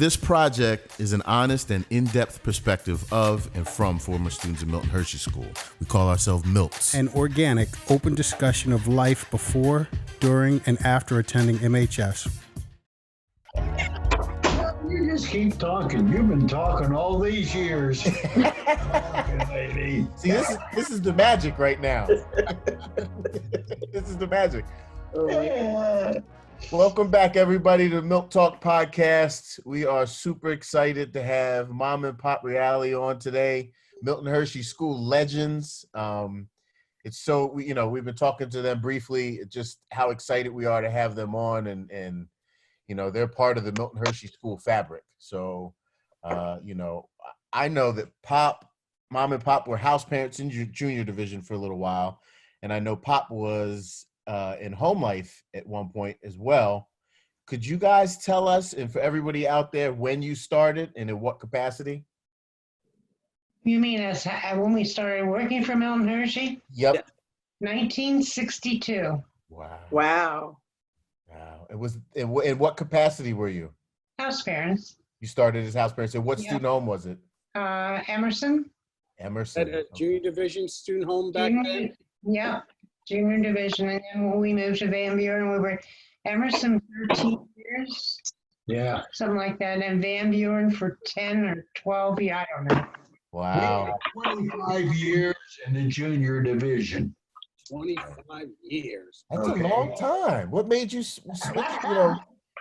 This project is an honest and in-depth perspective of and from former students of Milt and Hershey School. We call ourselves Milts. An organic, open discussion of life before, during, and after attending MHS. You just keep talking. You've been talking all these years. See, this is the magic right now. This is the magic. Welcome back, everybody, to the Milt Talk podcast. We are super excited to have Mom and Pop Reale on today. Milt and Hershey School legends. It's so we've been talking to them briefly. Just how excited we are to have them on, and they're part of the Milt and Hershey School fabric. So, I know that Mom and Pop were house parents in junior division for a little while, and I know Pop was in home life at one point as well. Could you guys tell us, and for everybody out there, when you started and in what capacity? You mean as when we started working for Milt and Hershey? Yep. 1962. Wow. It was in what capacity were you? House parents. You started as house parents. And what student home was it? Emerson. Emerson. At a junior division student home back then? Yeah, junior division. And then when we moved to Van Buren, we were at Emerson 13 years. Yeah. Something like that. And Van Buren for 10 or 12, I don't know. Wow. 25 years in the junior division. 25 years. That's a long time. What made you switch,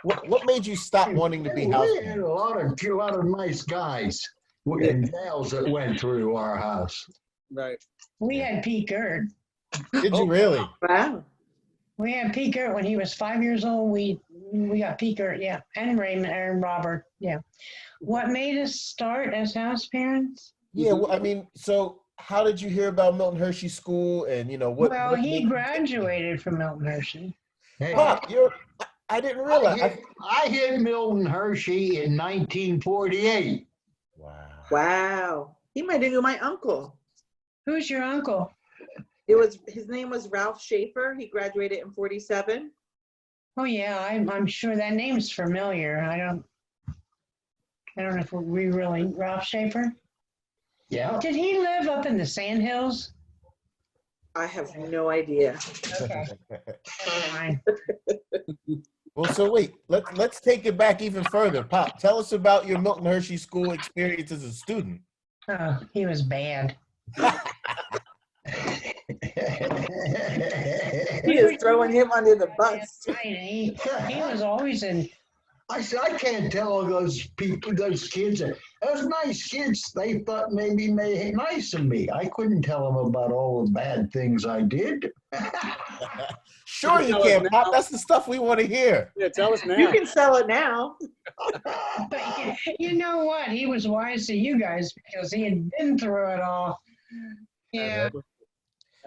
what made you stop wanting to be house We had a lot of nice guys and gals that went through our house. Right. We had Pete Gert. Did you really? Wow. We had Pete Gert when he was 5 years old. We got Pete Gert, yeah, and Raymond and Robert, yeah. What made us start as house parents? Yeah, well, I mean, so how did you hear about Milt and Hershey School, and what? Well, what he made- graduated from Milt and Hershey. Hey, Pop, I didn't realize. I hit Milt and Hershey in 1948. Wow. He might have been my uncle. Who's your uncle? His name was Ralph Schaefer. He graduated in 47. Oh yeah, I'm sure that name's familiar. I don't know if we really Ralph Schaefer. Yeah. Did he live up in the Sandhills? I have no idea. Okay. Never mind. Well, so wait, let's take it back even further. Pop, tell us about your Milt and Hershey School experience as a student. Oh, he was bad. He is throwing him under the bus. He was always in. I said, I can't tell those people, those kids, those nice kids, they thought maybe nice of me. I couldn't tell them about all the bad things I did. Sure you can, Pop. That's the stuff we want to hear. Yeah, tell us now. You can sell it now. But you know what? He was wise to you guys because he had been through it all. Yeah.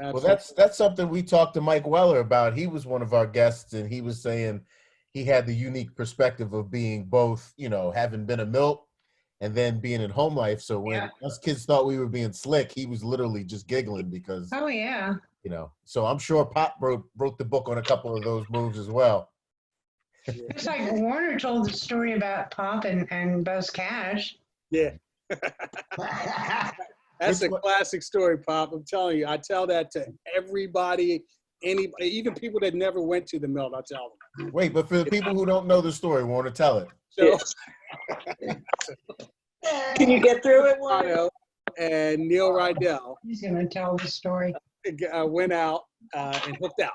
Well, that's something we talked to Mike Weller about. He was one of our guests, and he was saying he had the unique perspective of being both, having been a Milt and then being in home life. So when us kids thought we were being slick, he was literally just giggling because, Oh yeah. So I'm sure Pop wrote the book on a couple of those moves as well. It's like Warner told the story about Pop and Buzz Cash. Yeah. That's a classic story, Pop. I'm telling you. I tell that to everybody, anybody, even people that never went to the Milt, I tell them. Wait, but for the people who don't know the story, want to tell it. So, Can you get through it, Warren? and Neil Rydell He's going to tell the story. went out and hooked out.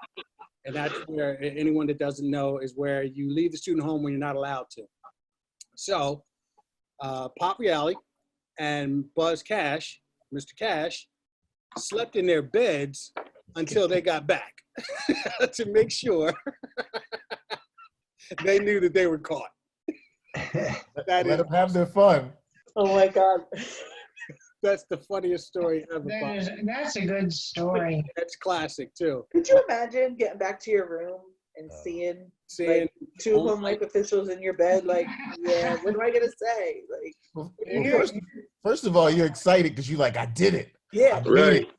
And that's where anyone that doesn't know is where you leave the student home when you're not allowed to. So Pop Reale and Buzz Cash, Mr. Cash, slept in their beds until they got back to make sure they knew that they were caught. Let them have their fun. Oh my God. That's the funniest story ever. That's a good story. That's classic too. Could you imagine getting back to your room and seeing like, two home life officials in your bed? Like, yeah, what am I gonna say? Like, Well, first of all, you're excited because you're like, I did it. yeah, Right.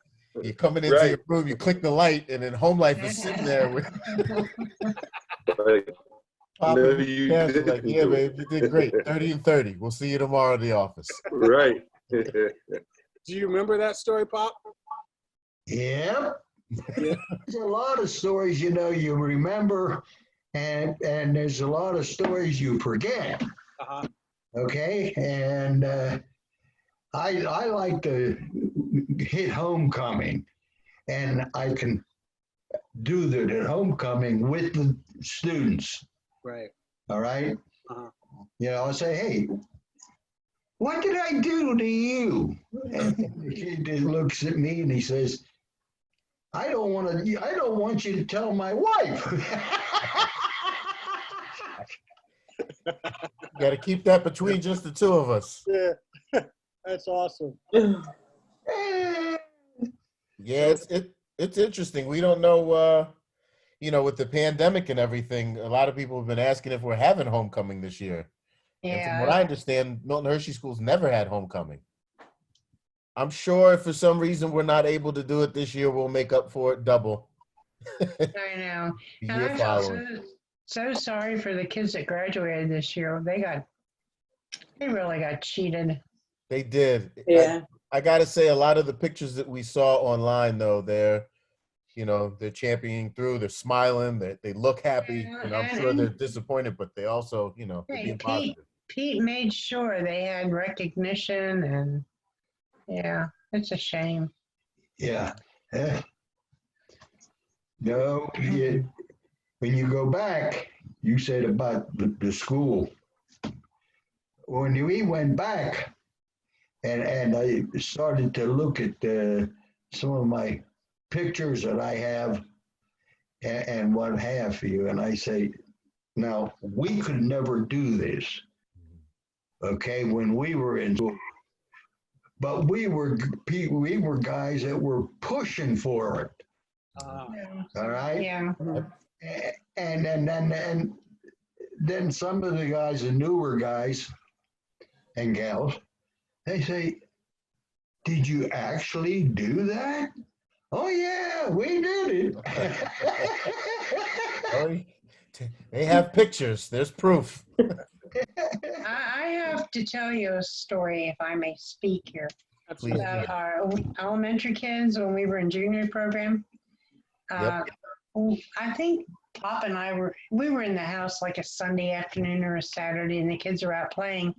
You're coming into your room, you click the light, and then home life is sitting there with. Right. Pop No, and you parents were didn't like, yeah, do babe, you did great. 30 and 30. We'll see you tomorrow in the office. Right. Do you remember that story, Pop? Yep. Yeah. There's a lot of stories, you remember, and there's a lot of stories you forget. Uh-huh. Okay, and I like to hit homecoming, and I can do the homecoming with the students. Right. All right, Uh-huh. I say, hey, what did I do to you? And the kid just looks at me and he says, I don't want you to tell my wife. Got to keep that between just the two of us. Yeah. That's awesome. Yeah, it's interesting. We don't know, with the pandemic and everything, a lot of people have been asking if we're having homecoming this year. And from what I understand, Milton Hershey School's never had homecoming. I'm sure if for some reason we're not able to do it this year, we'll make up for it double. I know. The And year I'm following. so sorry for the kids that graduated this year. They really got cheated. They did. Yeah. I got to say, a lot of the pictures that we saw online, though, they're championing through. They're smiling. They look happy. Yeah, I'm sure they're disappointed, but they also, they're hey, being positive. Pete made sure they had recognition, and yeah, it's a shame. Yeah. No, when you go back, you said about the school. When we went back, and I started to look at some of my pictures that I have and what have you, and I say, now we could never do this, okay, when we were in school, but we were guys that were pushing for it. All right. Yeah. And then some of the guys, the newer guys and gals, they say, did you actually do that? Oh yeah, we did it. Oh, they have pictures. There's proof. I have to tell you a story, if I may speak here, Please. about our elementary kids when we were in junior program. Yep. I think Pop and I we were in the house like a Sunday afternoon or a Saturday, and the kids were out playing.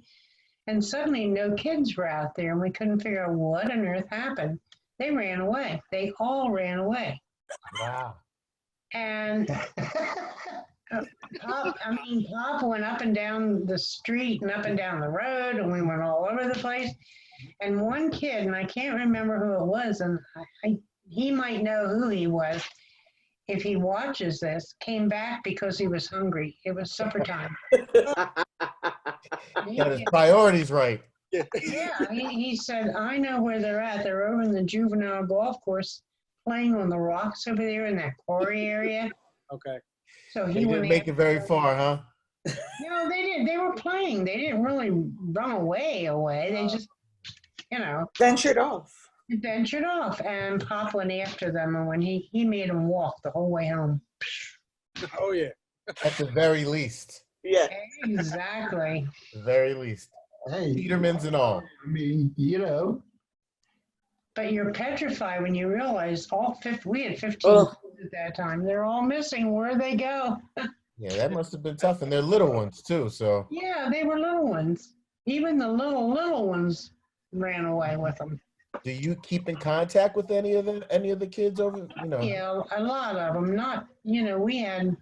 And suddenly no kids were out there, and we couldn't figure out what on earth happened. They ran away. They all ran away. Wow. And Pop went up and down the street and up and down the road, and we went all over the place. And one kid, and I can't remember who it was, and he might know who he was if he watches this, came back because he was hungry. It was supper time. Got his priorities right. Yeah, he said, I know where they're at. They're over in the juvenile golf course playing on the rocks over there in that quarry area. Okay. So He didn't make it very far, huh? No, they didn't. They were playing. They didn't really run away. They just, Ventured off. ventured off. And Pop went after them. And when he made them walk the whole way home. Oh, yeah. At the very least. Yeah. Exactly. The very least. Hey, Petermans and all. I mean, But you're petrified when you realize we had 15 Oh. kids at that time. They're all missing. Where'd they go? Yeah, that must have been tough. And they're little ones, too, so. Yeah, they were little ones. Even the little ones ran away with them. Do you keep in contact with any of the kids over, Yeah, a lot of them. Not, we had,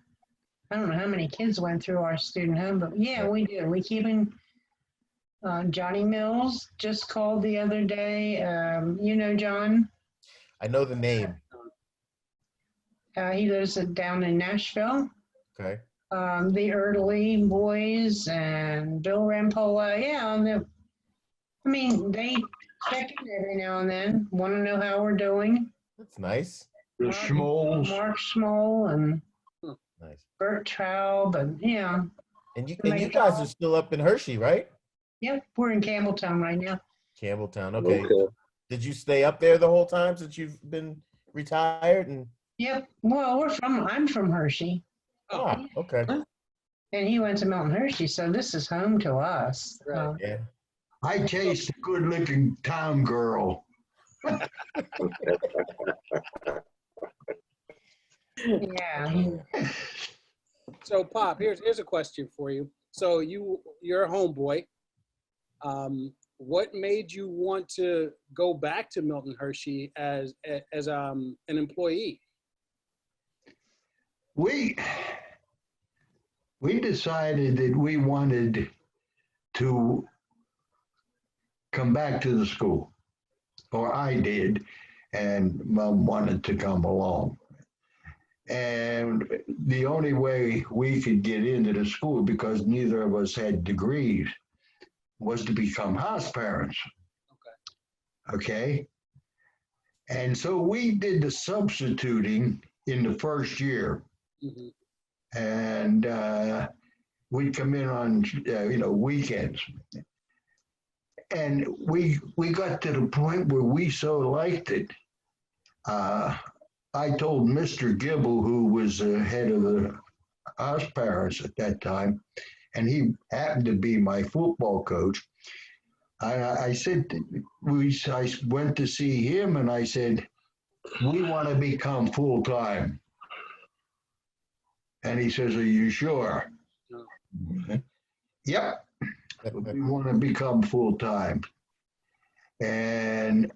I don't know how many kids went through our student home, but yeah, we do. We keep in, Johnny Mills just called the other day. John? I know the name. He lives down in Nashville. Okay. The Erdely boys and Bill Rampola. Yeah, they check in every now and then. Want to know how we're doing. That's nice. the Schmoles. Mark Schmoll and Nice. Bert Traub, and yeah. And you guys are still up in Hershey, right? Yep, we're in Campbelltown right now. Campbelltown. Okay. Did you stay up there the whole time since you've been retired? And Yep. Well, I'm from Hershey. okay. And he went to Milton Hershey, so this is home to us. Right. Yeah. I chased a good-looking town girl. Yeah. So, Pop, here's a question for you. So you're a homeboy. What made you want to go back to Milton Hershey as an employee? We decided that we wanted to come back to the school, or I did, and Mom wanted to come along. And the only way we could get into the school, because neither of us had degrees, was to become house parents. Okay. And so we did the substituting in the first year. Mm-hmm. And we'd come in on weekends. And we got to the point where we so liked it. I told Mr. Gibble, who was the head of the house parents at that time, and he happened to be my football coach. I said, I went to see him and I said, we want to become full-time. And he says, are you sure? No. Yep. We want to become full-time. And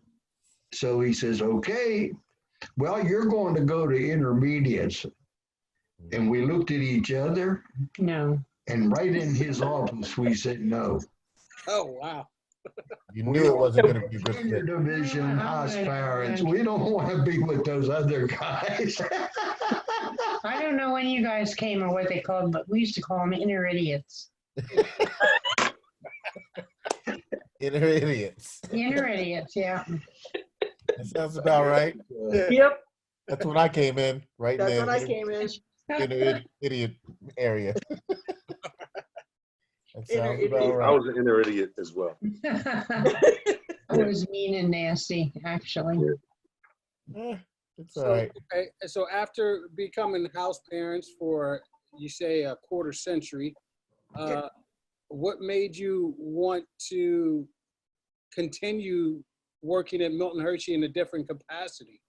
so he says, okay, well, you're going to go to intermediates. And we looked at each other. No. And right in his office, we said no. Oh, wow. You knew it wasn't going to be a good Junior fit. division house parents. We don't want to be with those other guys. I don't know when you guys came or what they called, but we used to call them inner idiots. Inner idiots. Inner idiots, yeah. That sounds about right. Yep, That's when I came in, right that's there. when I came in. Inner idiot area. That Inner sounds idiot. about I right. was an inner idiot as well. I was mean and nasty, actually. It's all So, right. okay, so after becoming house parents for, you say, a quarter century, what made you want to continue working at Milton Hershey in a different capacity?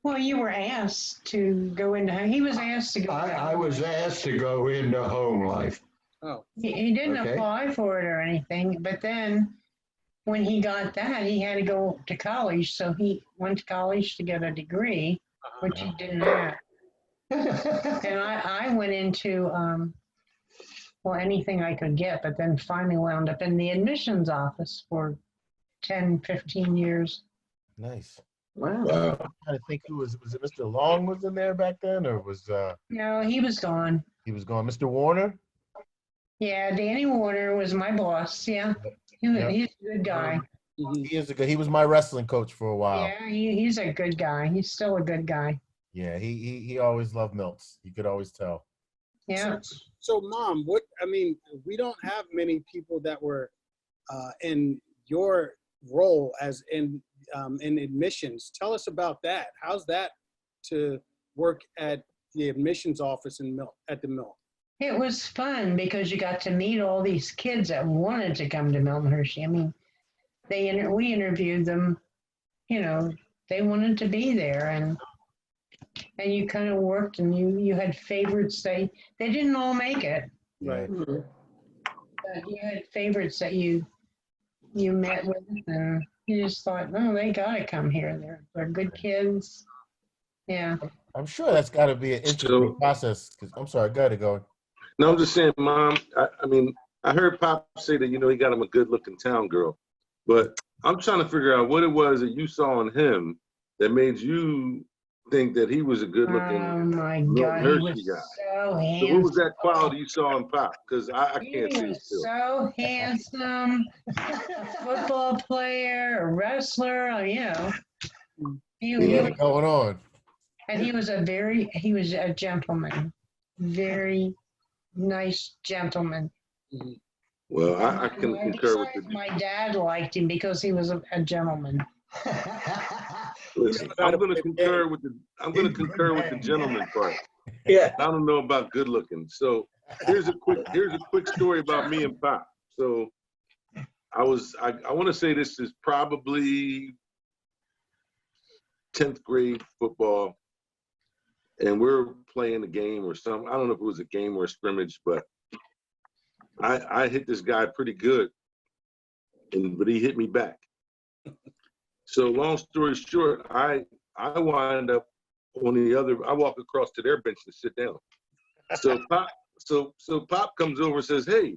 Well, you were asked to go into, he was asked to go. I was asked to go into home life. Oh, He didn't Okay. apply for it or anything, but then when he got that, he had to go to college. So he went to college to get a degree, which he didn't have. And I went into, anything I could get, but then finally wound up in the admissions office for 10, 15 years. Nice. Wow. Wow. I'm trying to think who was it Mr. Long was in there back then, or was No, he was gone. he was gone? Mr. Warner? Yeah, Danny Warner was my boss. Yeah, he's a good guy. mhm. He is a good. He was my wrestling coach for a while. Yeah, he's a good guy. He's still a good guy. Yeah, he always loved Milts. You could always tell. Yeah. So, Mom, we don't have many people that were in your role as in admissions. Tell us about that. How's that to work at the admissions office at the Mill? It was fun because you got to meet all these kids that wanted to come to Milton Hershey. I mean, we interviewed them, they wanted to be there, and you kind of worked, and you had favorites. They didn't all make it, Right. Mhm. but you had favorites that you met with, and you just thought, oh, they got to come here. They're good kids. Yeah. I'm sure that's got to be an interesting process. I'm sorry, go ahead, go. No, I'm just saying, Mom, I heard Pop say that, he got him a good looking town girl, but I'm trying to figure out what it was that you saw in him that made you think that he was a good looking Oh my Milton God, he Hershey was guy. so So handsome. what was that quality you saw in Pop? Because I He can't see it was still. so handsome, a football player, a wrestler, He He had it going on. and he was a gentleman, very nice gentleman. Well, I can concur with Besides, you. my dad liked him because he was a gentleman. Listen, I'm going to concur with the gentleman part. Yeah. I don't know about good looking. So here's a quick story about me and Pop. So I want to say this is probably 10th grade football, and we're playing a game or something. I don't know if it was a game or a scrimmage, but I hit this guy pretty good, but he hit me back. So long story short, I wind up on the other. I walk across to their bench to sit down. So Pop comes over and says, "Hey,"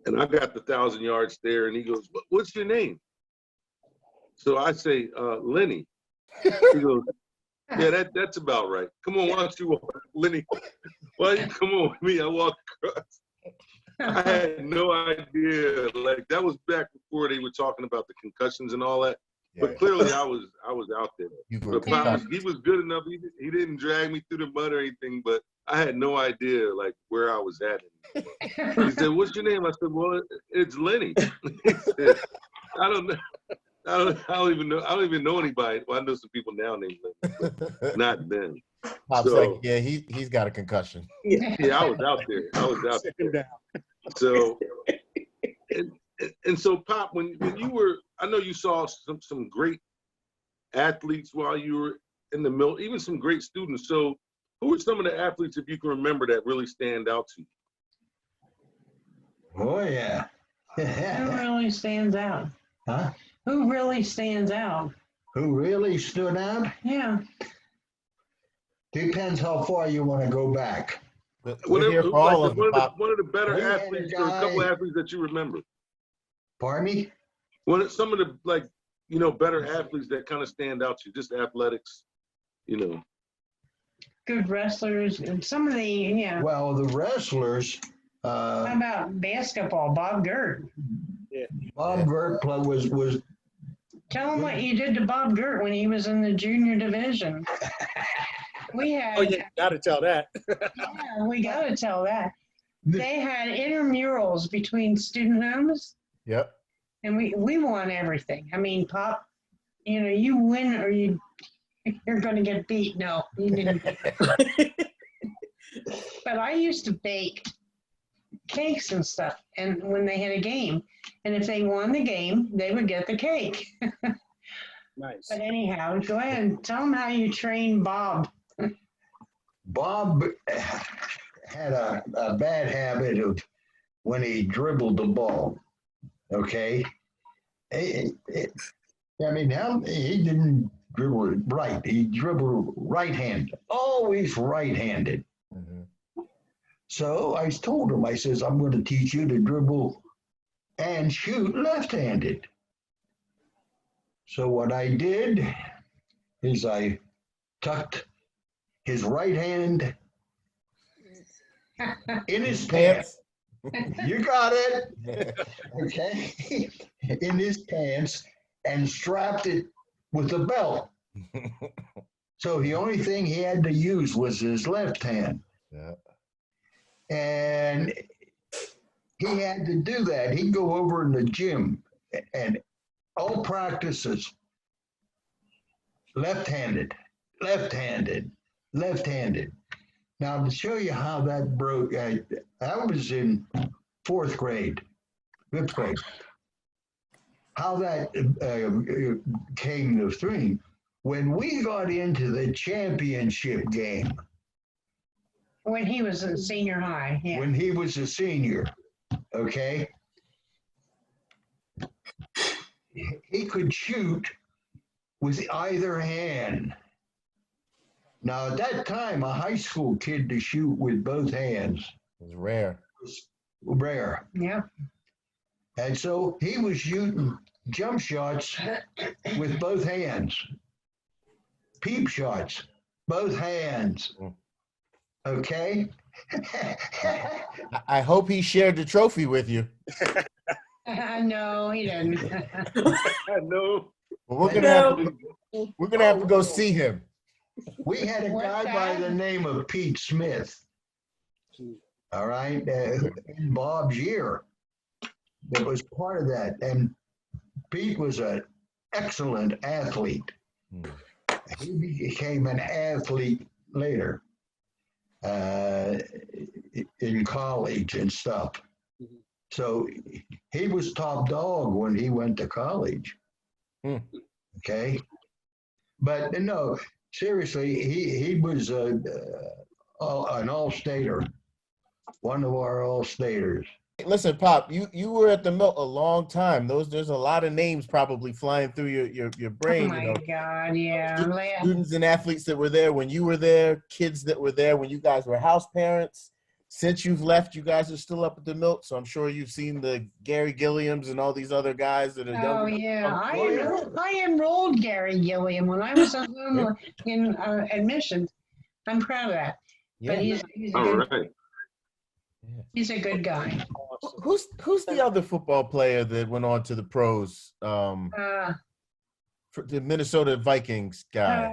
and I got the 1,000-yard stare, and he goes, "What's your name?" So I say, "Lenny." He goes, "Yeah, that's about right. Come on, why don't you walk, Lenny? Why don't you come on with me?" I walk across. I had no idea. Like, that was back before they were talking about the concussions and all that. Yeah. But clearly, I was out there. But Pop, he was good enough. He didn't drag me through the mud or anything. But I had no idea like where I was at. He said, "What's your name?" I said, "Well, it's Lenny." He said, I don't even know anybody. Well, I know some people now named Lenny, but not then. Pop's So, like, yeah, he's got a concussion. Yeah, I was out there. So, and so, Pop, when you were, I know you saw some great athletes while you were in the Milt, even some great students. So, who are some of the athletes, if you can remember, that really stand out to you? Oh, yeah. Who really stands out? Huh? Who really stands out? Who really stood out? Yeah. Depends how far you want to go back. We're here for all of them, Pop. One of the better We had a athletes, or a couple athletes that you remember. Pardon me? Some of the better athletes that kind of stand out to you, just athletics, Good wrestlers and some of the, yeah. Well, the wrestlers. How about basketball? Bob Gert. Yeah. Bob Gert was. Tell him what you did to Bob Gert when he was in the junior division. We had. Oh, yeah, got to tell that. Yeah, we got to tell that. They had intramurals between student homes. Yep. And we won everything. I mean, Pop, you win or you're going to get beat. No, you didn't. But I used to bake cakes and stuff, and when they had a game, and if they won the game, they would get the cake. Nice. But anyhow, go ahead and tell them how you trained Bob. Bob had a bad habit of when he dribbled the ball. Okay, he didn't dribble it right. He dribbled right-handed, always right-handed. Mm-hmm. So I told him, I says, "I'm going to teach you to dribble and shoot left-handed." So what I did is I tucked his right hand in his pants. You got it. Okay. In his pants, and strapped it with a belt. So the only thing he had to use was his left hand. Yeah. And he had to do that. He'd go over in the gym and all practices, left-handed, left-handed, left-handed. Now, to show you how that broke, I was in 4th grade, 5th grade. How that came to thing, when we got into the championship game. When he was in senior high, yeah. When he was a senior, okay? He could shoot with either hand. Now, at that time, a high school kid to shoot with both hands was rare. Rare. Yeah. And so he was shooting jump shots with both hands, peep shots, both hands. Okay? I hope he shared the trophy with you. No, he didn't. No. But we're gonna have to go see him. We had a guy by the name of Pete Smith. All right, in Bob's year, that was part of that, and Pete was a excellent athlete. He became an athlete later in college and stuff. So he was top dog when he went to college. Okay. But no, seriously, he was an all-stater, one of our all-staters. Listen, Pop, you were at the Milt a long time. There's a lot of names probably flying through your brain. Oh my God, yeah. Students and athletes that were there when you were there, kids that were there when you guys were house parents. Since you've left, you guys are still up at the Milt, so I'm sure you've seen the Gary Gilliams and all these other guys that are young. Oh yeah, I enrolled Gary Gilliam when I was in admissions. I'm proud of that. Yeah. But he's a good guy. Who's the other football player that went on to the pros? The Minnesota Vikings guy.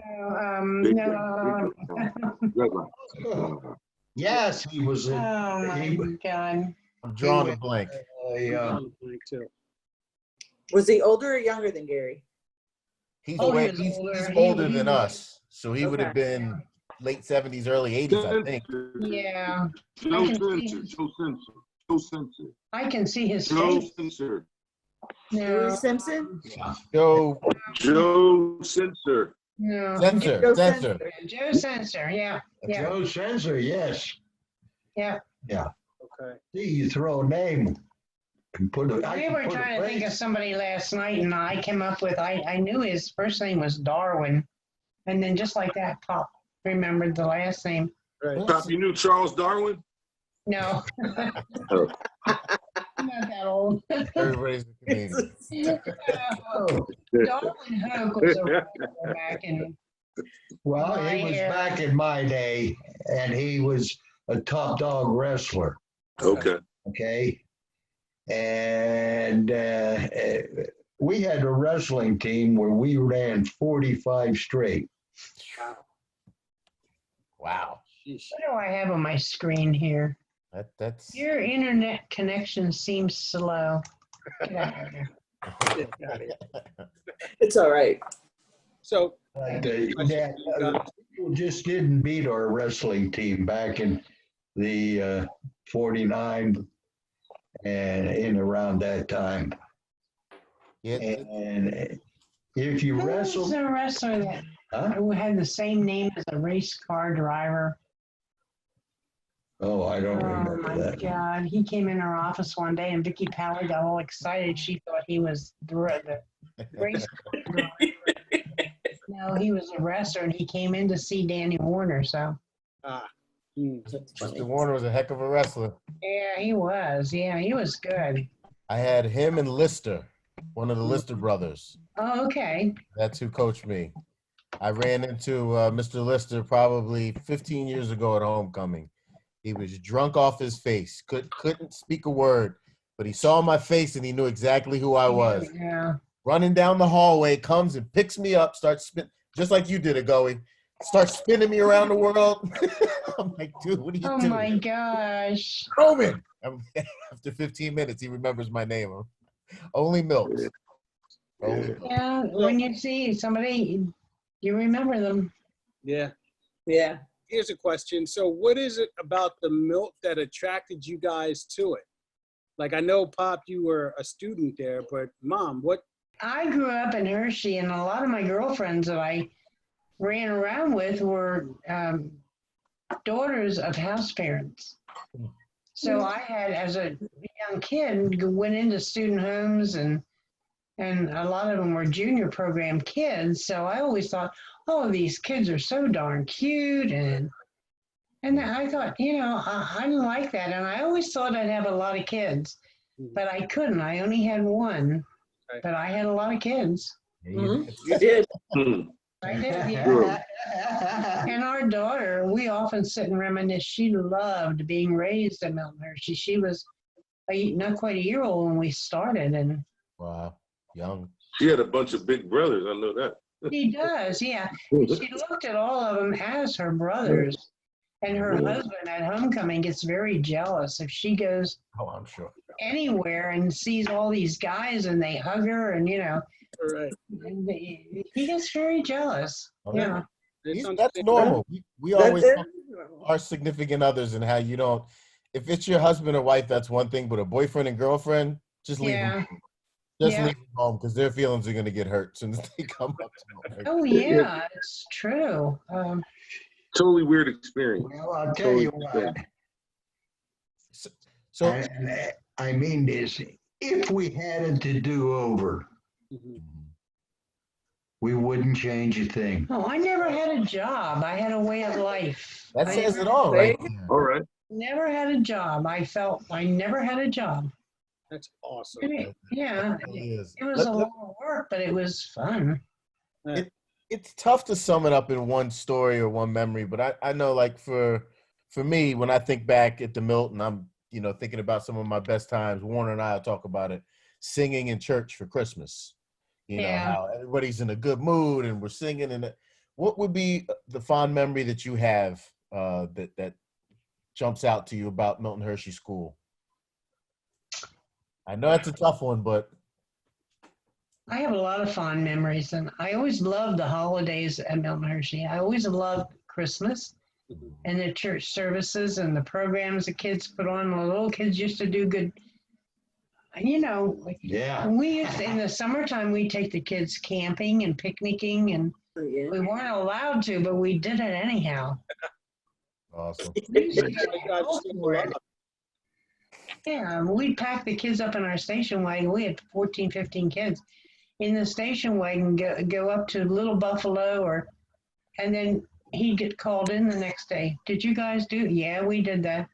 No. Yes, he was. Oh my God. I'm drawing a blank. Was he older or younger than Gary? He's older than us, so he would have been late 70s, early 80s, I think. Yeah. Joe Simpson. I can see his Joe face. Simpson. No. Simpson? Joe Simpson. No. Censor. Joe Censor, yeah. Joe Censor, yes. Yeah. Yeah. Okay. See, you throw a name and put it. We were trying to think of somebody last night, and I came up with, I knew his first name was Darwin. And then just like that, Pop remembered the last name. Right. Pop, you knew Charles Darwin? No. Oh. I'm not that old. Everybody's a Canadian. Darwin Hoke was a wrestler back in. Well, he was back in my day, and he was a top dog wrestler. Okay. Okay. And we had a wrestling team where we ran 45 straight. Wow. What do I have on my screen here? That's Your internet connection seems slow. Get out of here. It's all right. So, People just didn't beat our wrestling team back in the 49 and in around that time. And if you wrestle, who's the wrestler that who had the same name as a race car driver? Oh, I don't remember my that. God. He came in our office one day and Vicki Pally got all excited. She thought he was the race car driver. No, he was a wrestler and he came in to see Danny Warner. So. Mr. Warner was a heck of a wrestler. Yeah, he was. Yeah, he was good. I had him and Lister, one of the Lister brothers. Oh, okay. That's who coached me. I ran into Mr. Lister probably 15 years ago at homecoming. He was drunk off his face, couldn't speak a word, but he saw my face and he knew exactly who I was. Yeah. Running down the hallway, comes and picks me up, starts spin, just like you did, Agoey. Starts spinning me around the world. I'm like, dude, what are you doing? Oh my gosh. Roman. After 15 minutes, he remembers my name. Only Milt. Yeah, when you see somebody, you remember them. Yeah. Yeah. Here's a question. So what is it about the Milt that attracted you guys to it? Like, I know, Pop, you were a student there, but Mom, what? I grew up in Hershey, and a lot of my girlfriends that I ran around with were daughters of house parents. So I had, as a young kid, went into student homes, and a lot of them were junior program kids. So I always thought, oh, these kids are so darn cute. And I thought, I didn't like that. And I always thought I'd have a lot of kids, but I couldn't. I only had one, but I had a lot of kids. Mm-hmm. You did. I did, yeah. And our daughter, we often sit and reminisce. She loved being raised at Milton Hershey. She was not quite a year old when we started. And wow, young. She had a bunch of big brothers. I know that. She does, yeah. She looked at all of them as her brothers. And her husband at homecoming gets very jealous if she goes I'm sure. anywhere and sees all these guys and they hug her. And, Right. And he gets very jealous. Yeah. That's normal. We That's always it. talk our significant others and how you don't. If it's your husband or wife, that's one thing. But a boyfriend and girlfriend, just leave them. Yeah. Just Yeah. leave them home because their feelings are going to get hurt as soon as they come up to them. Oh yeah, it's true. Totally weird experience. Well, I'll tell you what. So And I mean this, if we had it to do over, we wouldn't change a thing. Oh, I never had a job. I had a way of life. that I says never, it all, right? All right. never had a job. I felt I never had a job. That's awesome. Yeah, It really is. it was a lot of work, but it was fun. It's tough to sum it up in one story or one memory, but I know, like for me, when I think back at the Milton, I'm thinking about some of my best times. Warner and I will talk about it, singing in church for Christmas. How everybody's in a good mood and we're singing. And what would be the fond memory that you have that jumps out to you about Milton Hershey School? I know it's a tough one, but I have a lot of fond memories, and I always loved the holidays at Milton Hershey. I always loved Christmas and the church services and the programs the kids put on. The little kids used to do good. Yeah. We used to, in the summertime, we'd take the kids camping and picnicking, and Yeah. we weren't allowed to, but we did it anyhow. awesome. We used to get all for it. Yeah, we'd pack the kids up in our station wagon. We had 14, 15 kids in the station wagon, go up to Little Buffalo, and then he'd get called in the next day. Did you guys do? Yeah, we did that.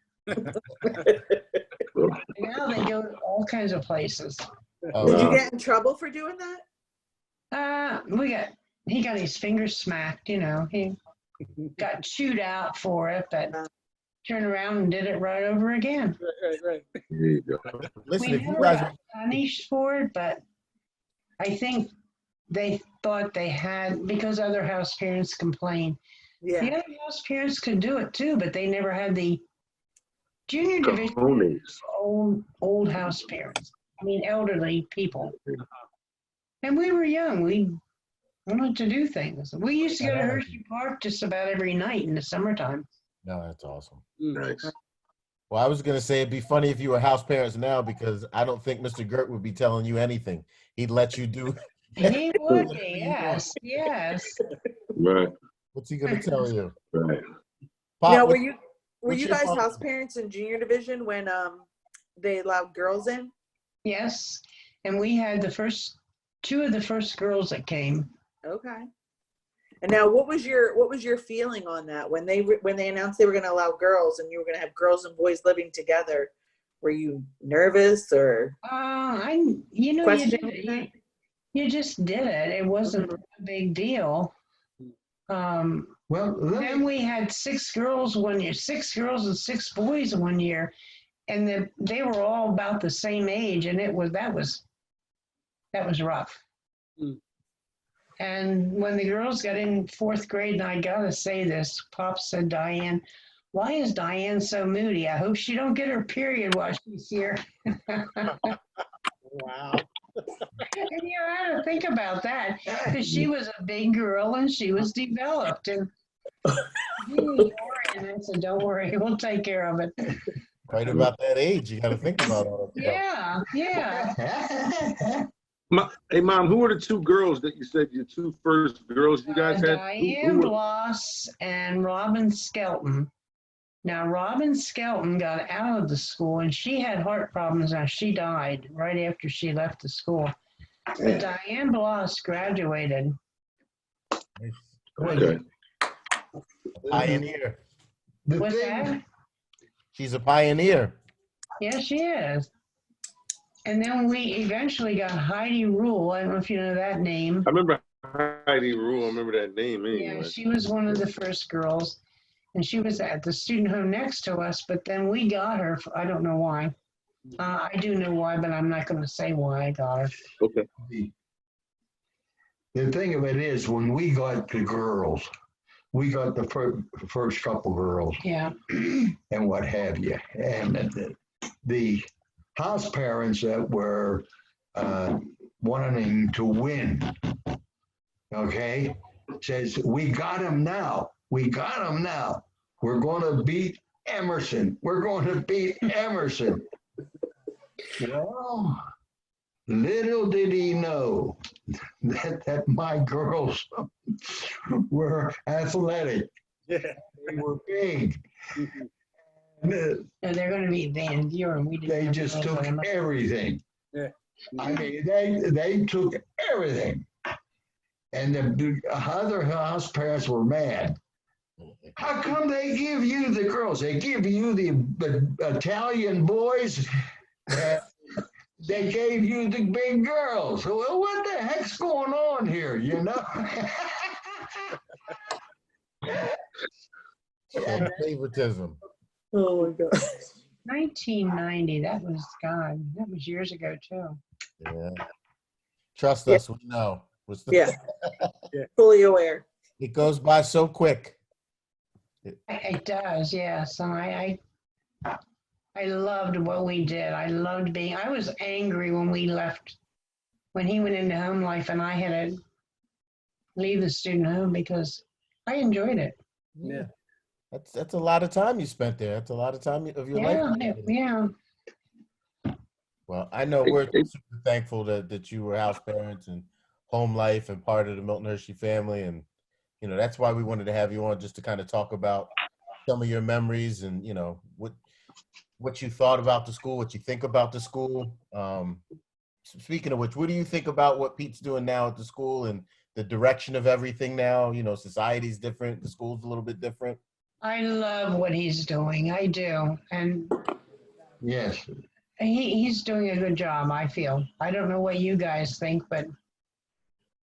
Now they go to all kinds of places. Did you get in trouble for doing that? He got his fingers smacked, he got chewed out for it, but turned around and did it right over again. Right. There you go. Listen, We if you never guys got punished for it, but I think they thought they had, because other house parents complained. Yeah. The other house parents could do it too, but they never had the junior division. Cojones. Old house parents. I mean, elderly people. And we were young. We wanted to do things. We used to go to Hershey Park just about every night in the summertime. No, that's awesome. Nice. Well, I was going to say it'd be funny if you were house parents now, because I don't think Mr. Gert would be telling you anything. He'd let you do. He would be, yes. Right. What's he going to tell you? Right. Pop, Now, what- were what's you your guys thought? house parents in junior division when they allowed girls in? Yes. And we had two of the first girls that came. Okay. And now, what was your feeling on that when they announced they were going to allow girls and you were going to have girls and boys living together? Were you nervous or? You just did it. It wasn't a big deal. Then we had 6 girls one year, 6 girls and 6 boys one year, and they were all about the same age, and that was rough. And when the girls got in 4th grade, and I gotta say this, Pop said, Diane, why is Diane so moody? I hope she don't get her period while she's here. Wow. And you had to think about that, because she was a big girl and she was developed. And he was worried, and I said, don't worry, we'll take care of it. Right about that age, you got to think about all that stuff. Yeah. Hey, Mom, who were the 2 girls that you said your 2 first girls you guys had? Diane Bloss and Robin Skelton. Now, Robin Skelton got out of the school, and she had heart problems. Now, she died right after she left the school. But Diane Bloss graduated. Okay. Pioneer. What's that? She's a pioneer. Yeah, she is. And then we eventually got Heidi Rule. I don't know if you know that name. I remember Heidi Rule. I remember that name anyway. Yeah, she was one of the first girls. And she was at the student home next to us, but then we got her. I don't know why. I do know why, but I'm not going to say why I got her. Okay. The thing of it is, when we got the girls, we got the first couple girls. Yeah. And what have you. And the house parents that were wanting to win. Okay? Says, we got him now. We got him now. We're going to beat Emerson. We're going to beat Emerson. Well, little did he know that my girls were athletic. Yeah. They were big. And, No, they're going to be Van Buren. We didn't they have just those took on them. everything. Yeah. I mean, they took everything. And the other house parents were mad. How come they give you the girls? They give you the Italian boys. And they gave you the big girls. Well, what the heck's going on here? You know? So favoritism. Oh my God. 1990. That was years ago too. Yeah. Trust Yeah. us, we know. Yeah. Fully aware. It goes by so quick. It does, yeah. So I loved what we did. I was angry when we left, when he went into home life and I had to leave the student home because I enjoyed it. Yeah. That's a lot of time you spent there. That's a lot of time of your life. Yeah. Well, I know we're super thankful that you were house parents and home life and part of the Milton Hershey family. And, you know, that's why we wanted to have you on, just to kind of talk about some of your memories and, you know, what you thought about the school, what you think about the school. Speaking of which, what do you think about what Pete's doing now at the school and the direction of everything now? You know, society's different, the school's a little bit different. I love what he's doing. I do. And Yes. he's doing a good job, I feel. I don't know what you guys think, but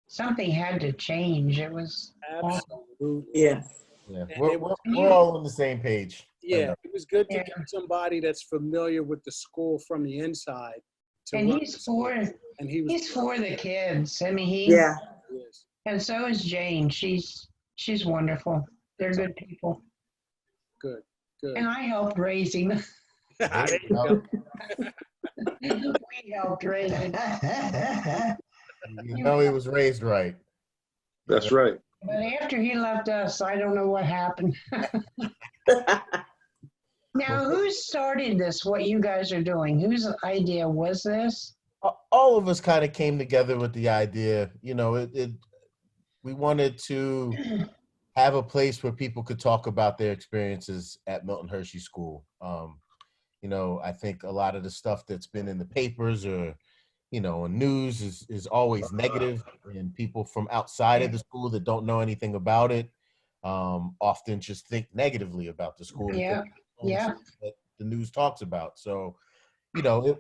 something had to change. It was awesome. Absolutely. Yeah. Yeah, And we're all on the same page. Yeah, it was good to Yeah. get somebody that's familiar with the school from the inside. And run he's the school. for And he was he's for the kids. I mean, Yeah. Yes. and so is Jane. She's wonderful. They're good people. Good. And I helped raise him. There you go. We helped raise him. You know he was raised right. That's right. But after he left us, I don't know what happened. Now, who started this, what you guys are doing? Whose idea was this? All of us kind of came together with the idea, you know, we wanted to have a place where people could talk about their experiences at Milton Hershey School. You know, I think a lot of the stuff that's been in the papers or, you know, on news is always negative, and people from outside of the school that don't know anything about it often just think negatively about the school. Yeah. Yeah. That the news talks about. So, you know,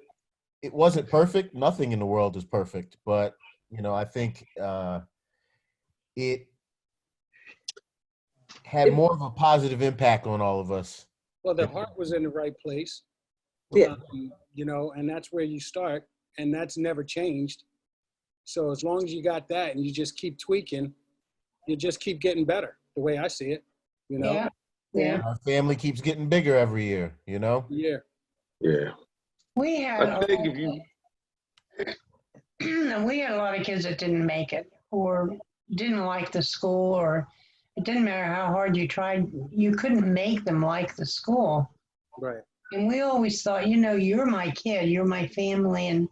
it wasn't perfect. Nothing in the world is perfect, but, you know, I think it had more of a positive impact on all of us. Well, the heart was in the right place. Yeah. You know, and that's where you start, and that's never changed. So as long as you got that and you just keep tweaking, you just keep getting better, the way I see it, you know? Yeah. Yeah. Our family keeps getting bigger every year, you know? Yeah. Yeah. We had I think if you we had a lot of kids that didn't make it or didn't like the school, or it didn't matter how hard you tried, you couldn't make them like the school. Right. And we always thought, you know, you're my kid, you're my family, and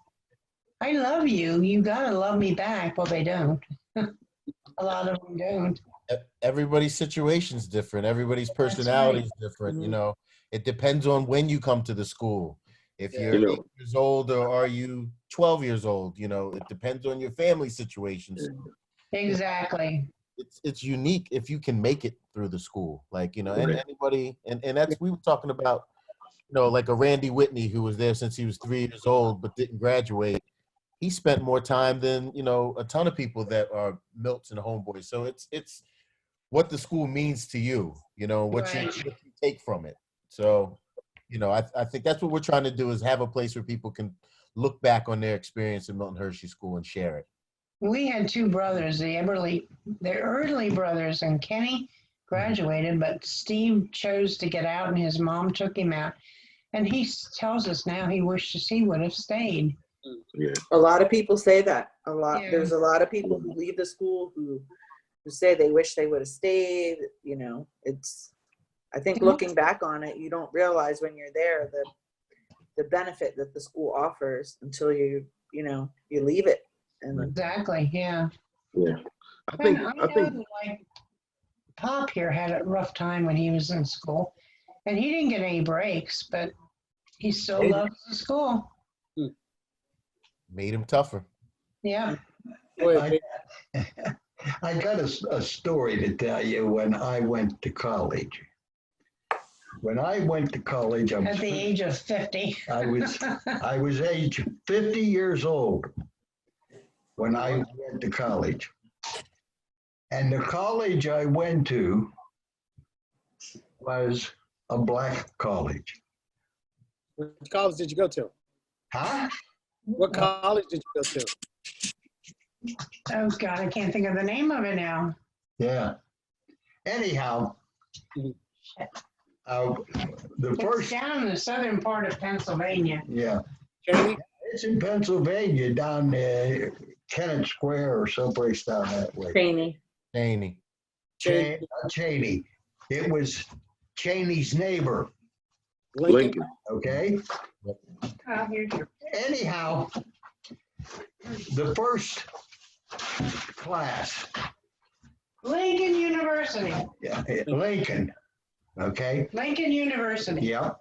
I love you. You got to love me back. Well, they don't. A lot of them don't. Everybody's situation's different. Everybody's personality is different. You know, it depends on when you come to the school. If you're 8 years old or are you 12 years old, you know, it depends on your family situations. Exactly. It's unique if you can make it through the school. Like, you know, and anybody, and that's, we were talking about, you know, like a Randy Whitney who was there since he was 3 years old but didn't graduate. He spent more time than, you know, a ton of people that are Milts and homeboys. So it's what the school means to you, you know, what you take from it. So, you know, I think that's what we're trying to do, is have a place where people can look back on their experience in Milton Hershey School and share it. We had two brothers, the early brothers, and Kenny graduated, but Steve chose to get out and his mom took him out. And he tells us now he wishes he would have stayed. Yeah. A lot of people say that. Yeah. There's a lot of people who leave the school who say they wish they would have stayed. You know, I think looking back on it, you don't realize when you're there the benefit that the school offers until you leave it. And Exactly. Yeah. Yeah. I I think know, like, Pop here had a rough time when he was in school, and he didn't get any breaks, but he still loves the school. Made him tougher. Yeah. I got a story to tell you when I went to college. When I went to college, At the age of 50. I was age 50 years old when I went to college. And the college I went to was a black college. Which college did you go to? Huh? What college did you go to? Oh, God, I can't think of the name of it now. Yeah. Anyhow, the It's first, down in the southern part of Pennsylvania. yeah, Cheney? it's in Pennsylvania, down there, Kennett Square or someplace down that way. Cheney. Cheney. Not Cheney. It was Cheney's neighbor. Lincoln. Okay. Oh, here's your. Anyhow, the first class, Lincoln University. yeah, Lincoln. Okay. Lincoln University. Yeah.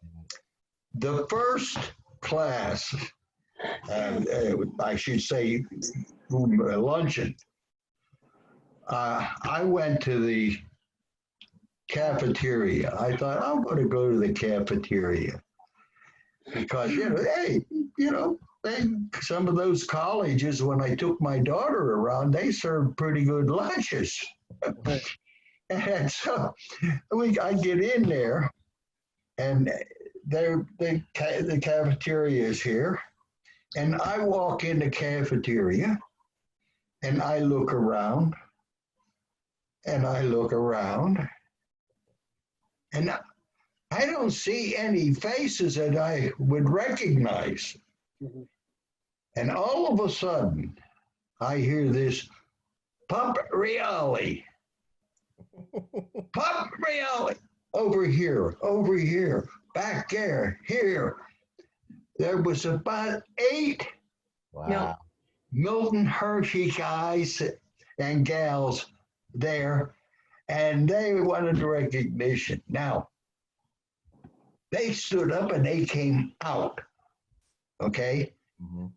The first class, I should say, luncheon. I went to the cafeteria. I thought I'm going to go to the cafeteria because some of those colleges, when I took my daughter around, they served pretty good lunches. And so I get in there, and the cafeteria is here, and I walk in the cafeteria, and I look around, and I look around, and I don't see any faces that I would recognize. Mm-hmm. And all of a sudden, I hear this, Pop Reale. Pop Reale. Over here, back there, here. There was about 8 Wow. Milton Hershey guys and gals there, and they wanted recognition. Now, they stood up and they came out, okay? Mhm.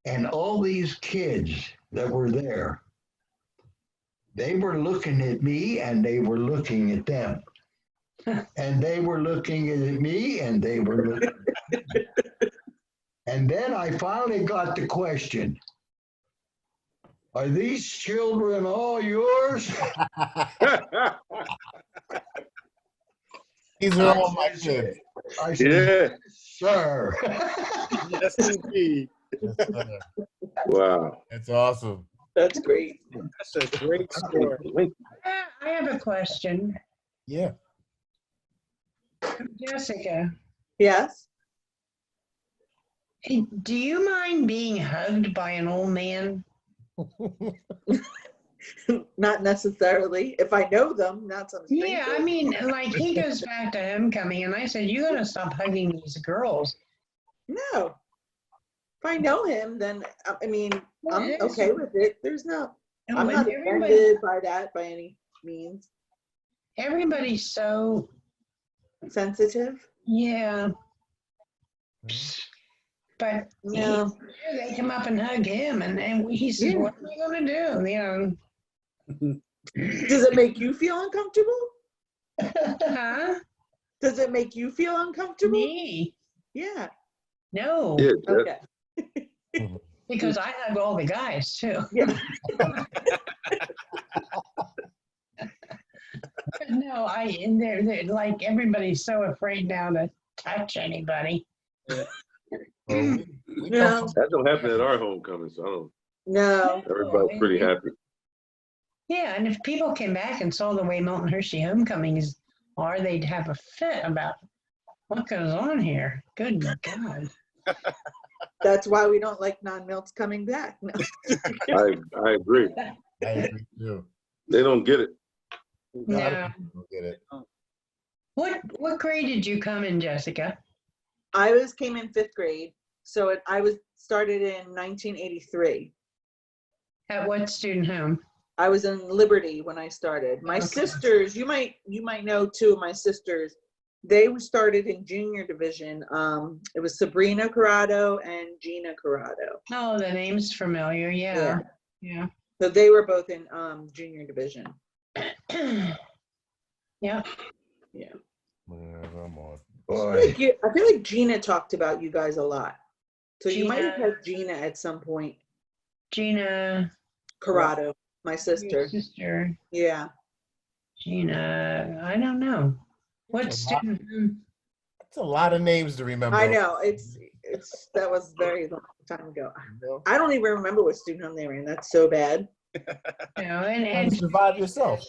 And all these kids that were there, they were looking at me and they were looking at them. And they were looking at me and they were looking. And then I finally got the question, are these children all yours? These are all my kids. I said, Yeah. sir. Yes, indeed. Yes, sir. Wow. That's awesome. That's great. That's a great story. I have a question. Yeah. Jessica, Yes. do you mind being hugged by an old man? Not necessarily. If I know them, not some stranger. Yeah, I mean, like, he goes back to homecoming, and I said, you gotta stop hugging these girls. No. If I know him, then I mean, I'm It is- okay with it. There's no. No, I'm but not everybody- offended by that by any means. Everybody's so, Sensitive. yeah. But Yeah. they come up and hug him, and he says, Yeah. what are we gonna do? You know, Does it make you feel uncomfortable? huh? Does it make you feel uncomfortable? Me? Yeah. No, Yeah. Okay. because I hug all the guys too. Yeah. But no, and they're like, everybody's so afraid now to touch anybody. Well, we No. That don't happen at our homecoming, so I don't. No. Everybody's pretty happy. Yeah, and if people came back and saw the way Milton Hershey homecomings are, they'd have a fit about what goes on here. Good God. That's why we don't like non-Milts coming back. No. I agree. I agree too. They don't get it. A lot of No. people don't get it. What grade did you come in, Jessica? I came in 5th grade, so I was started in 1983. At what student home? I was in Liberty when I started. My Okay. sisters, you might know 2 of my sisters. They were started in junior division. It was Sabrina Corrado and Gina Corrado. Oh, the name's familiar. Yeah. Yeah. So they were both in junior division. Yeah. Yeah. Whenever I'm on. Boy, I feel like Gina talked about you guys a lot. So you might have Gina. had Gina at some point. Gina, Corrado, my your sister. sister. Yeah. Gina, I don't know. What That's a student home? That's a lot of names to remember. I know. It's that was very long time ago. You know? I don't even remember what student home they were in. That's so bad. You know, How to and survive yourself.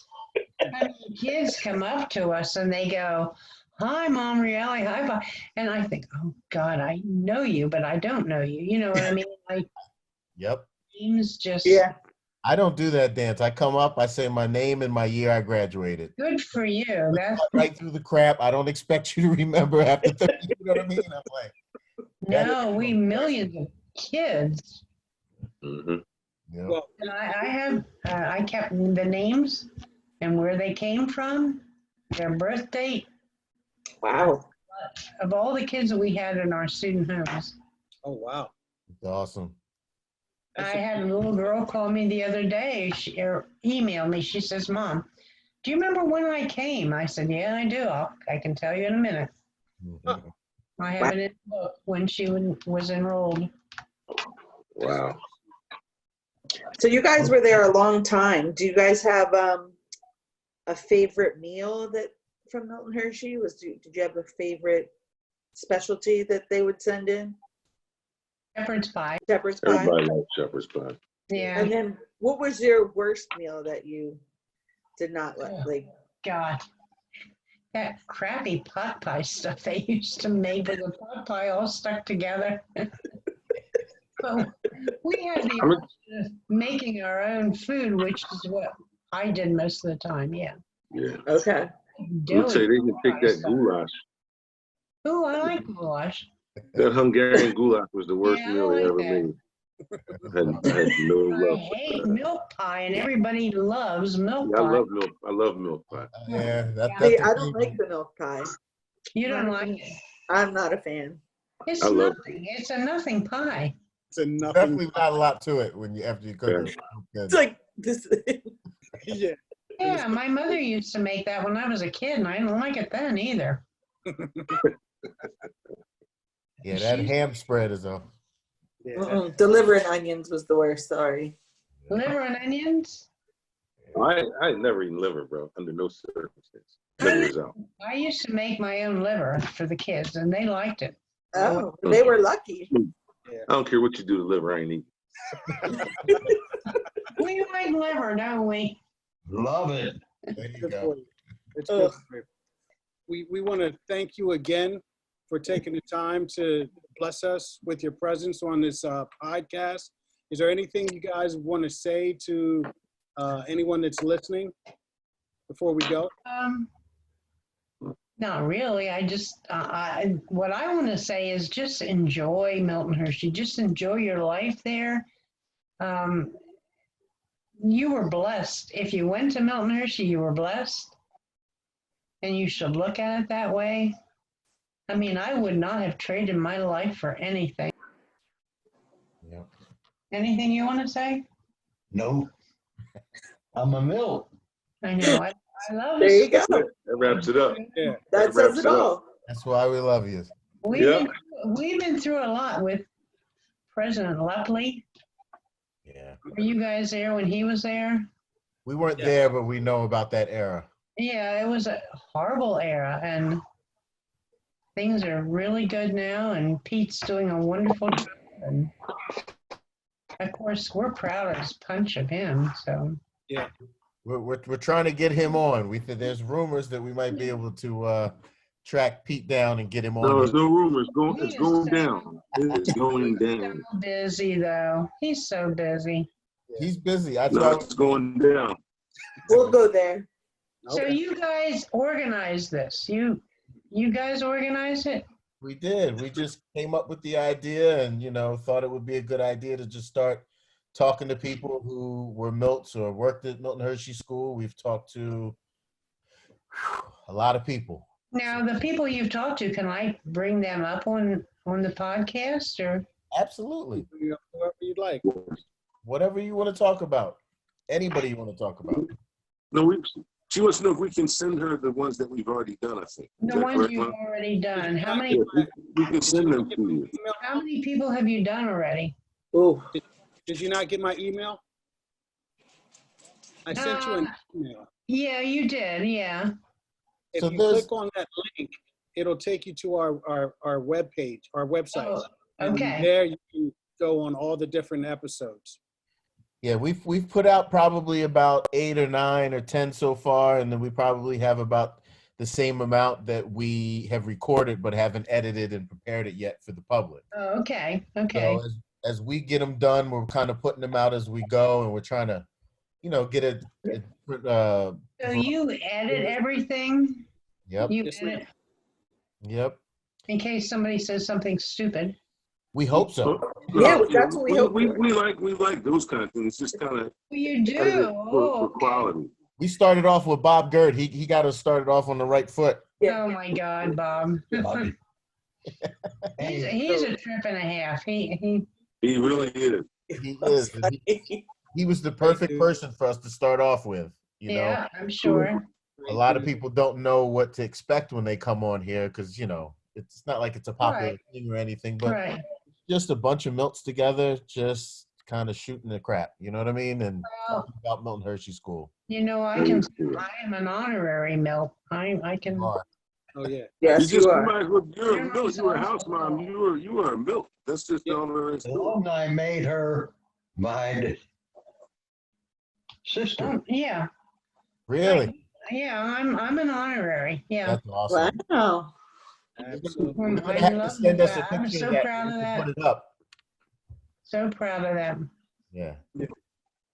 I mean, kids come up to us and they go, "Hi, Mom Reale, hi, Bob." And I think, oh God, I know you, but I don't know you. You know what I mean? Like Yep. names just Yeah. I don't do that dance. I come up, I say my name and my year I graduated. good for you. That's Right through the crap. I don't expect you to remember after 30. You know what I mean? I'm like, no, we millions of kids. Mm-hmm. you know, Well, And I kept the names and where they came from, their birth date Wow. of all the kids that we had in our student homes. oh, wow. it's awesome. I had a little girl call me the other day, or emailed me. She says, "Mom, do you remember when I came?" I said, "Yeah, I do. I can tell you in a minute." Mhm. I have it in the book when she was enrolled. Wow. So you guys were there a long time. Do you guys have a favorite meal that from Milton Hershey? Did you have a favorite specialty that they would send in? Shepherd's pie. Shepherd's pie. Everybody likes shepherd's pie. Yeah. And then what was your worst meal that you did not like? God. That crappy pot pie stuff they used to make with the pot pie all stuck together. So we had the option of making our own food, which is what I did most of the time. Yeah. Yeah. Okay. I'll tell you, they can take that goulash. Oh, I like goulash. That Hungarian goulash was the worst Yeah, I meal they like ever that. made. I had no I love. hate milk pie, and everybody loves milk Yeah, pie. I love milk pie. Yeah, See, that's I don't like the milk pie. You don't like it? I'm not a fan. It's I love nothing. It's a nothing pie. It's a nothing. definitely not a lot to it when you after you cook it. It's like this. Yeah. Yeah, my mother used to make that when I was a kid, and I didn't like it then either. Yeah, that ham spread is a Yeah. The liver and onions was the worst. Sorry. Liver and onions. I ain't never eaten liver, bro, under no circumstance. Liver is out. I used to make my own liver for the kids, and they liked it. Oh, they were lucky. I don't care what you do to liver, I ain't eating. We like liver, don't we? love it. there you Good go. for you. It's good for you. We want to thank you again for taking the time to bless us with your presence on this podcast. Is there anything you guys want to say to anyone that's listening before we go? Not really. I just, what I want to say is just enjoy Milton Hershey. Just enjoy your life there. You were blessed. If you went to Milton Hershey, you were blessed. And you should look at it that way. I mean, I would not have traded my life for anything. Yeah. Anything you want to say? No, I'm a Milt. I know. I love There you this. go. That wraps it up. Yeah. That says it all. That's why we love you. We've been through a lot with President Lupley. Yeah. Were you guys there when he was there? We weren't Yeah. there, but we know about that era. Yeah, it was a horrible era, and things are really good now, and Pete's doing a wonderful job. And of course, we're proud as punch of him. So We're trying to get him on. There's rumors that we might be able to track Pete down and get him on. No, here. there's no rumor. He It's is going so- down. It's going down. So busy though. He's so busy. He's busy. That's No, why it's going down. We'll go there. So Okay. you guys organized this. You guys organized it? we did. We just came up with the idea and, thought it would be a good idea to just start talking to people who were Milts or worked at Milton Hershey School. We've talked to a lot of people. Now, the people you've talked to, can I bring them up on the podcast or? Absolutely. Whoever you'd like. Whatever you want to talk about. Anybody you want to talk about. No, she wants to know if we can send her the ones that we've already done, I think. Is The that ones correct, you've Mom? already done. How Yeah, many, we can send them to you. how many people have you done already? Ooh. Did you not get my email? I sent you an email. Yeah, you did. Yeah. If So you there's- click on that link, it'll take you to our web page, our website. Oh, And okay. there you can go on all the different episodes. Yeah, we've put out probably about 8 or 9 or 10 so far, and then we probably have about the same amount that we have recorded but haven't edited and prepared it yet for the public. Oh, okay. Okay. So as we get them done, we're kind of putting them out as we go, and we're trying to, get a So you edit everything? yep, You Yes, edit yep. in case somebody says something stupid? We hope so. Yeah, that's what we hope We for. like those kind of things. Just kind of You do? edited Oh, for quality. We started off with Bob Gerd. He got us started off on the right foot. oh my God, Bob. Bobby. He's a trip and a half. He He really is. He is. And he was the perfect person for us to start off with. yeah, I'm sure. A lot of people don't know what to expect when they come on here because, it's not like it's a popular Right. thing or anything, but Right. just a bunch of Milts together, just kind of shooting the crap. You know what I mean? And Well, talking about Milton Hershey School. I am an honorary Milt. I can. You are. Oh, yeah. Yes, You you are. might as well, you're You're a milk. You were a not house mom. You were a milk. That's just the only The alumni made her my sister. Yeah. Really? Yeah, I'm an honorary. Yeah. That's awesome. Wow. Absolutely. You're gonna I have to love send us a that. I'm picture so of that. proud We of can that. Put it up. So proud of them. Yeah.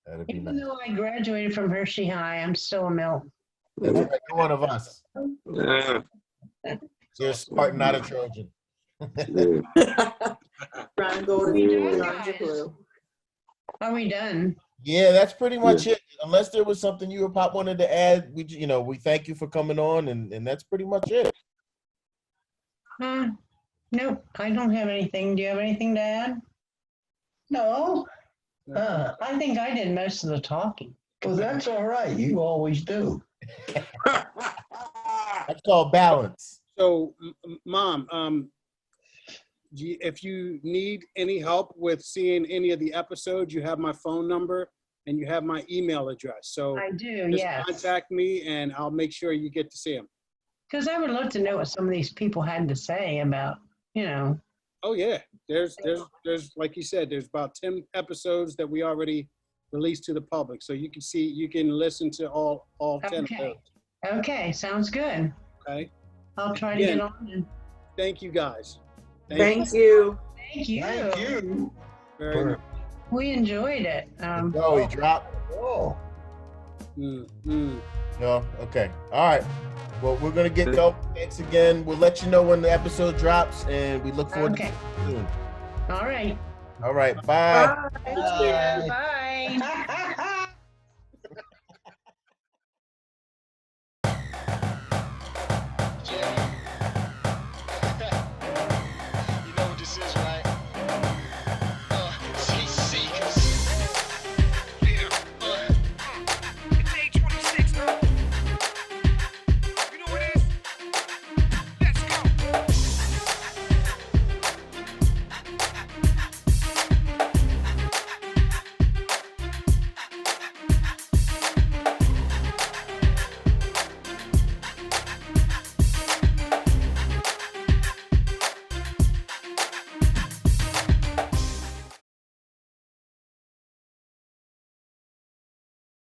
That'd be Even nice. though I graduated from Hershey High, I'm still a Milt. That's right. You're one of us. Yeah. You're a Spartan, not a Trojan. Yeah. Brown, gold, We and done, orange, and guys. blue. Are we done? Yeah, that's pretty much it. Unless there was something you or Pop wanted to add, we thank you for coming on, and that's pretty much it. Nope, I don't have anything. Do you have anything to add? No, I think I did most of the talking. well, that's all right. You always do. That's called balance. So, Mom, if you need any help with seeing any of the episodes, you have my phone number and you have my email address. So I do, just yes. contact me and I'll make sure you get to see them. Because I would love to know what some of these people had to say about, Oh yeah, there's like you said, there's about 10 episodes that we already released to the public, so you can listen to all 10 of Okay. those. Okay, sounds good. Okay. I'll try to get on. And Thank you guys. Thank you. thank you. Thank you. Very for- much. We enjoyed it. Oh, he dropped. Oh, No? Okay. All right. Well, we're going to get going. Thanks again. We'll let you know when the episode drops, and we look forward Okay. to it soon. All right. All right. Bye. Bye. Bye.